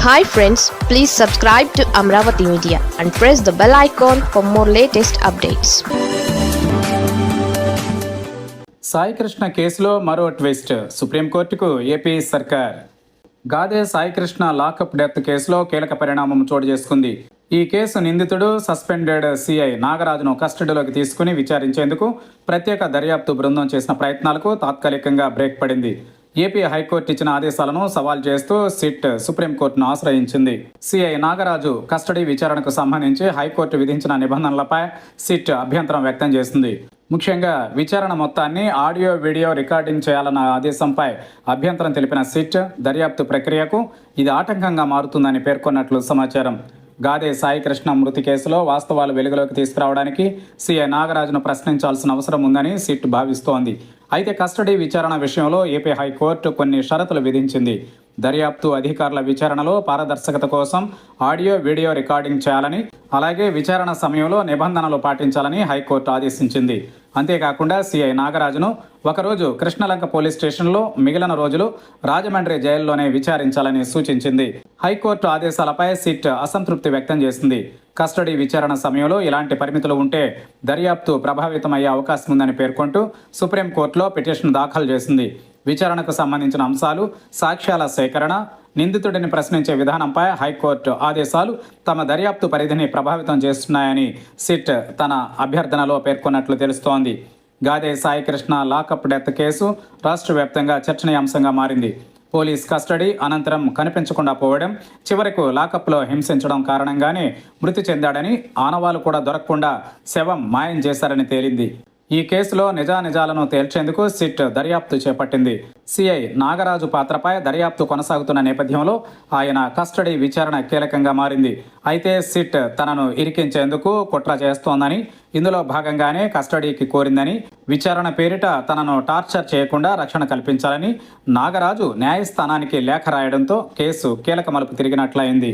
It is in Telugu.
Hi friends, please subscribe to Amravati Media and press the bell icon for more latest updates. Saikrishna కేసులో మరో ట్విస్ట్. సుప్రీంకోర్టుకు ఏపీ సర్కార్. గాదే సాయికృష్ణ లాకప్ డెత్ కేసులో కీలక పరిణామం చోటు చేసుకుంది. ఈ కేసు నిందితుడు సస్పెండెడ్ సిఐ నాగరాజును కస్టడీలోకి తీసుకుని విచారించేందుకు ప్రత్యేక దర్యాప్తు బృందం చేసిన ప్రయత్నాలకు తాత్కాలికంగా బ్రేక్ పడింది. ఏపీ హైకోర్టు ఇచ్చిన ఆదేశాలను సవాల్ చేస్తూ సిట్ సుప్రీంకోర్టును ఆశ్రయించింది. సిఐ నాగరాజు కస్టడీ విచారణకు సంబంధించి హైకోర్టు విధించిన నిబంధనలపై సిట్ అభ్యంతరం వ్యక్తం చేసింది. ముఖ్యంగా విచారణ మొత్తాన్ని ఆడియో వీడియో రికార్డింగ్ చేయాలన్న ఆదేశంపై అభ్యంతరం తెలిపిన సిట్ దర్యాప్తు ప్రక్రియకు ఇది ఆటంకంగా మారుతుందని పేర్కొన్నట్లు సమాచారం. గాదే సాయికృష్ణ మృతి కేసులో వాస్తవాలు వెలుగులోకి తీసుకురావడానికి సిఐ నాగరాజును ప్రశ్నించాల్సిన అవసరం ఉందని సిట్ భావిస్తోంది. అయితే కస్టడీ విచారణ విషయంలో ఏపీ హైకోర్టు కొన్ని షరతులు విధించింది. దర్యాప్తు అధికారుల విచారణలో పారదర్శకత కోసం ఆడియో వీడియో రికార్డింగ్ చేయాలని, అలాగే విచారణ సమయంలో నిబంధనలు పాటించాలని హైకోర్టు ఆదేశించింది. అంతేకాకుండా సిఐ నాగరాజును ఒకరోజు కృష్ణలంక పోలీస్ స్టేషన్లో, మిగిలిన రోజులు రాజమండ్రి జైల్లోనే విచారించాలని సూచించింది. హైకోర్టు ఆదేశాలపై సిట్ అసంతృప్తి వ్యక్తం చేసింది. కస్టడీ విచారణ సమయంలో ఇలాంటి పరిమితులు ఉంటే దర్యాప్తు ప్రభావితమయ్యే అవకాశం ఉందని పేర్కొంటూ సుప్రీంకోర్టులో పిటిషన్ దాఖలు చేసింది. విచారణకు సంబంధించిన అంశాలు, సాక్ష్యాల సేకరణ, నిందితుడిని ప్రశ్నించే విధానంపై హైకోర్టు ఆదేశాలు తమ దర్యాప్తు పరిధిని ప్రభావితం చేస్తున్నాయని సిట్ తన అభ్యర్థనలో పేర్కొన్నట్లు తెలుస్తోంది. Gade Saikrishna lockup death case రాష్ట్ర వ్యాప్తంగా చర్చనీయాంశంగా మారింది. పోలీస్ కస్టడీ అనంతరం కనిపించకుండా పోవడం, చివరకు లాకప్లో హింసించడం కారణంగానే మృతి చెందాడని, ఆనవాలు కూడా దొరకకుండా శవం మాయం చేశారని తేలింది. ఈ కేసులో నిజానిజాలను తేల్చేందుకు సిట్ దర్యాప్తు చేపట్టింది. సిఐ నాగరాజు పాత్రపై దర్యాప్తు కొనసాగుతున్న నేపథ్యంలో ఆయన కస్టడీ విచారణ కీలకంగా మారింది. అయితే సిట్ తనను ఇరికించేందుకు కుట్ర చేస్తోందని, ఇందులో భాగంగానే కస్టడీకి కోరిందని, విచారణ పేరిట తనను టార్చర్ చేయకుండా రక్షణ కల్పించాలని నాగరాజు న్యాయస్థానానికి లేఖ రాయడంతో కేసు కీలక మలుపు తిరిగినట్లయింది.